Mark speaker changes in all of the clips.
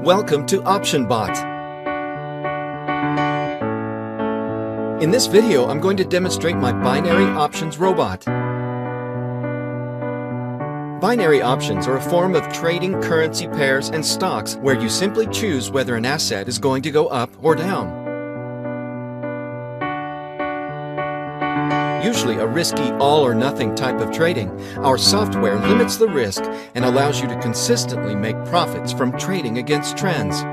Speaker 1: Welcome to OptionBot. In this video, I'm going to demonstrate my binary options robot. Binary options are a form of trading currency pairs and stocks where you simply choose whether an asset is going to go up or down. Usually a risky all-or-nothing type of trading, our software limits the risk and allows you to consistently make profits from trading against trends.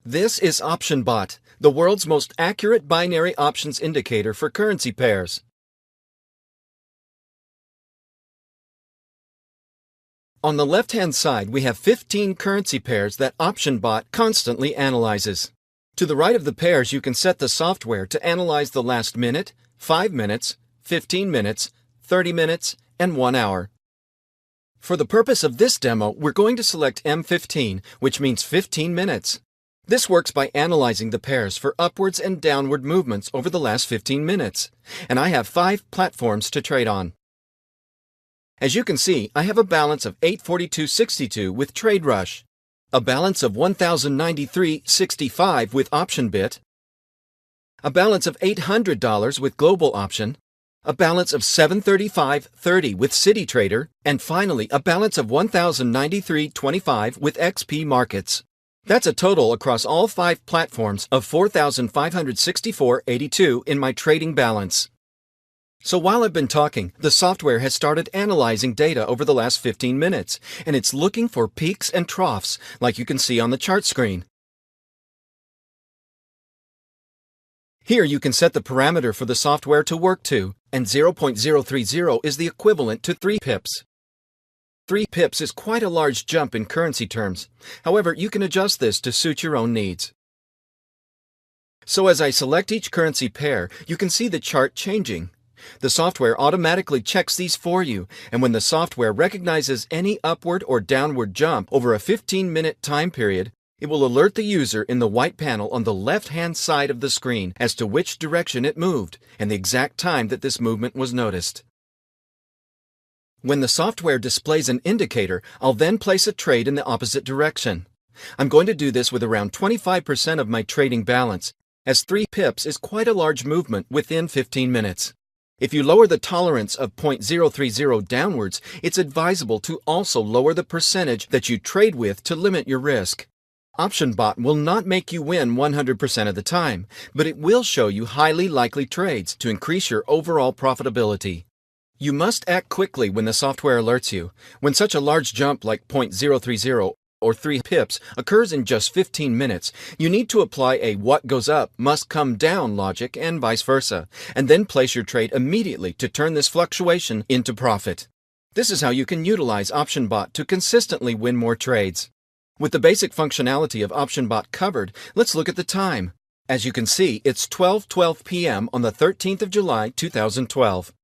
Speaker 1: This is OptionBot, the world's most accurate binary options indicator for currency pairs. On the left-hand side, we have 15 currency pairs that OptionBot constantly analyzes. To the right of the pairs, you can set the software to analyze the last minute, 5 minutes, 15 minutes, 30 minutes, and 1 hour. For the purpose of this demo, we're going to select M15, which means 15 minutes. This works by analyzing the pairs for upwards and downward movements over the last 15 minutes, and I have 5 platforms to trade on. As you can see, I have a balance of 842.62 with TradeRush, a balance of 1,093.65 with OptionBit, a balance of $800 with Global Option, a balance of 735.30 with CityTrader, and finally a balance of 1,093.25 with XP Markets. That's a total across all 5 platforms of 4,564.82 in my trading balance. So while I've been talking, the software has started analyzing data over the last 15 minutes, and it's looking for peaks and troughs, like you can see on the chart screen. Here you can set the parameter for the software to work to, and 0.030 is the equivalent to 3 pips. 3 pips is quite a large jump in currency terms. However, you can adjust this to suit your own needs. So as I select each currency pair, you can see the chart changing. The software automatically checks these for you, and when the software recognizes any upward or downward jump over a 15-minute time period, it will alert the user in the white panel on the left-hand side of the screen as to which direction it moved and the exact time that this movement was noticed. When the software displays an indicator, I'll then place a trade in the opposite direction. I'm going to do this with around 25% of my trading balance, as 3 pips is quite a large movement within 15 minutes. If you lower the tolerance of 0.030 downwards, it's advisable to also lower the percentage that you trade with to limit your risk. OptionBot will not make you win 100% of the time, but it will show you highly likely trades to increase your overall profitability. You must act quickly when the software alerts you. When such a large jump like 0.030 or 3 pips occurs in just 15 minutes, you need to apply a what goes up must come down logic and vice versa, and then place your trade immediately to turn this fluctuation into profit. This is how you can utilize OptionBot to consistently win more trades. With the basic functionality of OptionBot covered, let's look at the time. As you can see, it's 12:12 p.m. on the 13th of July, 2012.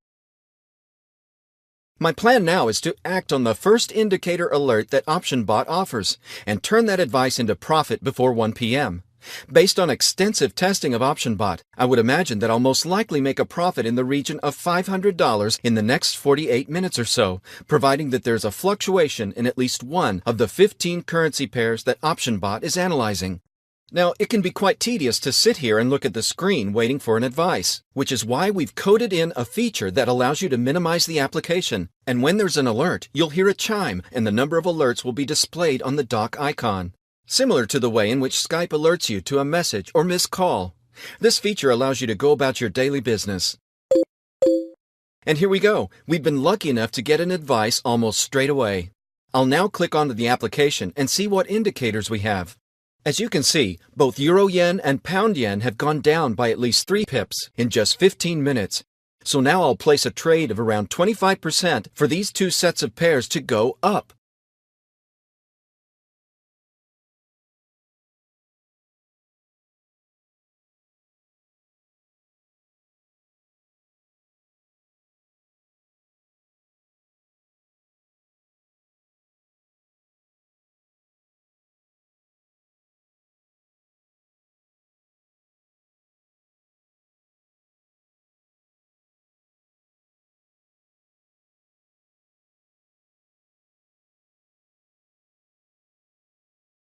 Speaker 1: My plan now is to act on the first indicator alert that OptionBot offers and turn that advice into profit before 1 p.m. Based on extensive testing of OptionBot, I would imagine that I'll most likely make a profit in the region of $500 in the next 48 minutes or so, providing that there's a fluctuation in at least one of the 15 currency pairs that OptionBot is analyzing. Now, it can be quite tedious to sit here and look at the screen waiting for an advice, which is why we've coded in a feature that allows you to minimize the application. And when there's an alert, you'll hear a chime and the number of alerts will be displayed on the dock icon, similar to the way in which Skype alerts you to a message or missed call. This feature allows you to go about your daily business. And here we go. We've been lucky enough to get an advice almost straight away. I'll now click onto the application and see what indicators we have. As you can see, both Euro Yen and Pound Yen have gone down by at least 3 pips in just 15 minutes. So now I'll place a trade of around 25% for these 2 sets of pairs to go up.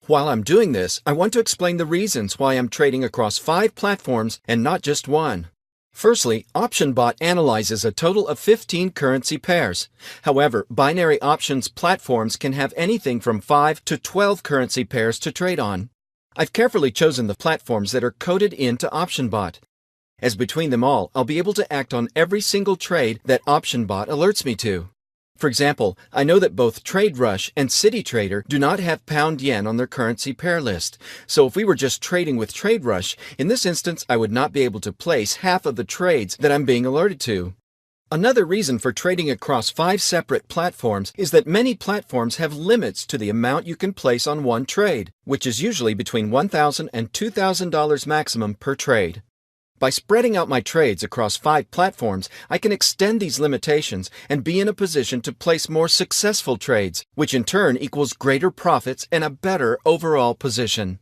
Speaker 1: While I'm doing this, I want to explain the reasons why I'm trading across 5 platforms and not just one. Firstly, OptionBot analyzes a total of 15 currency pairs. However, binary options platforms can have anything from 5 to 12 currency pairs to trade on. I've carefully chosen the platforms that are coded into OptionBot, as between them all, I'll be able to act on every single trade that OptionBot alerts me to. For example, I know that both TradeRush and CityTrader do not have pound-yen on their currency pair list, so if we were just trading with TradeRush, in this instance I would not be able to place half of the trades that I'm being alerted to. Another reason for trading across 5 separate platforms is that many platforms have limits to the amount you can place on one trade, which is usually between $1,000 and $2,000 maximum per trade. By spreading out my trades across 5 platforms, I can extend these limitations and be in a position to place more successful trades, which in turn equals greater profits and a better overall position.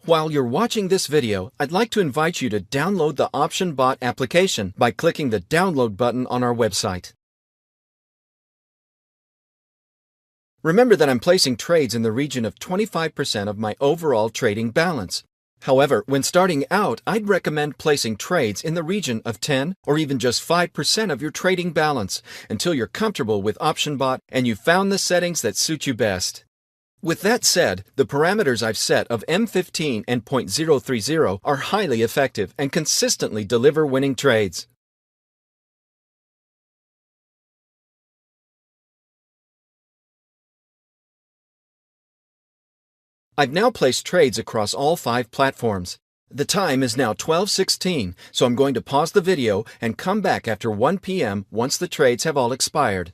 Speaker 1: While you're watching this video, I'd like to invite you to download the OptionBot application by clicking the download button on our website. Remember that I'm placing trades in the region of 25% of my overall trading balance. However, when starting out, I'd recommend placing trades in the region of 10 or even just 5% of your trading balance until you're comfortable with OptionBot and you've found the settings that suit you best. With that said, the parameters I've set of M15 and .030 are highly effective and consistently deliver winning trades. I've now placed trades across all 5 platforms. The time is now 12:16, so I'm going to pause the video and come back after 1 p.m. once the trades have all expired.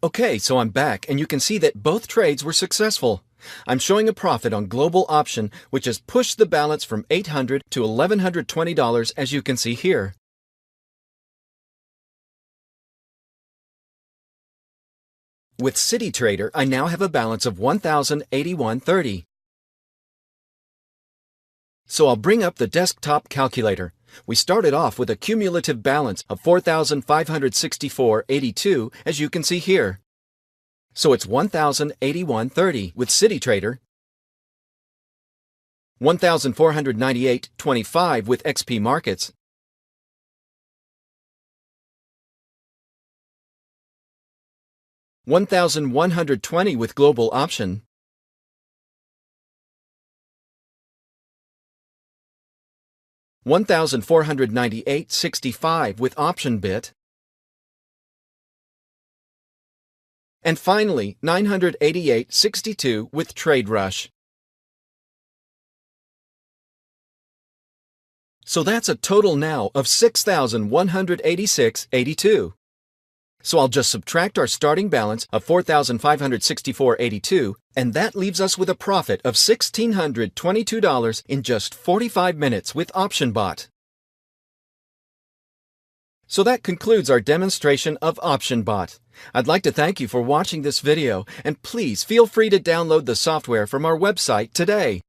Speaker 1: Okay, so I'm back and you can see that both trades were successful. I'm showing a profit on Global Option, which has pushed the balance from $800 to $1,120 as you can see here. With CityTrader, I now have a balance of $1,081.30. So I'll bring up the desktop calculator. We started off with a cumulative balance of $4,564.82 as you can see here. So it's $1,081.30 with CityTrader, $1,498.25 with XP Markets, $1,120 with Global Option, $1,498.65 with OptionBit, and finally, $988.62 with TradeRush. So that's a total now of $6,186.82. So I'll just subtract our starting balance of $4,564.82, and that leaves us with a profit of $1,622 in just 45 minutes with OptionBot. So that concludes our demonstration of OptionBot. I'd like to thank you for watching this video, and please feel free to download the software from our website today.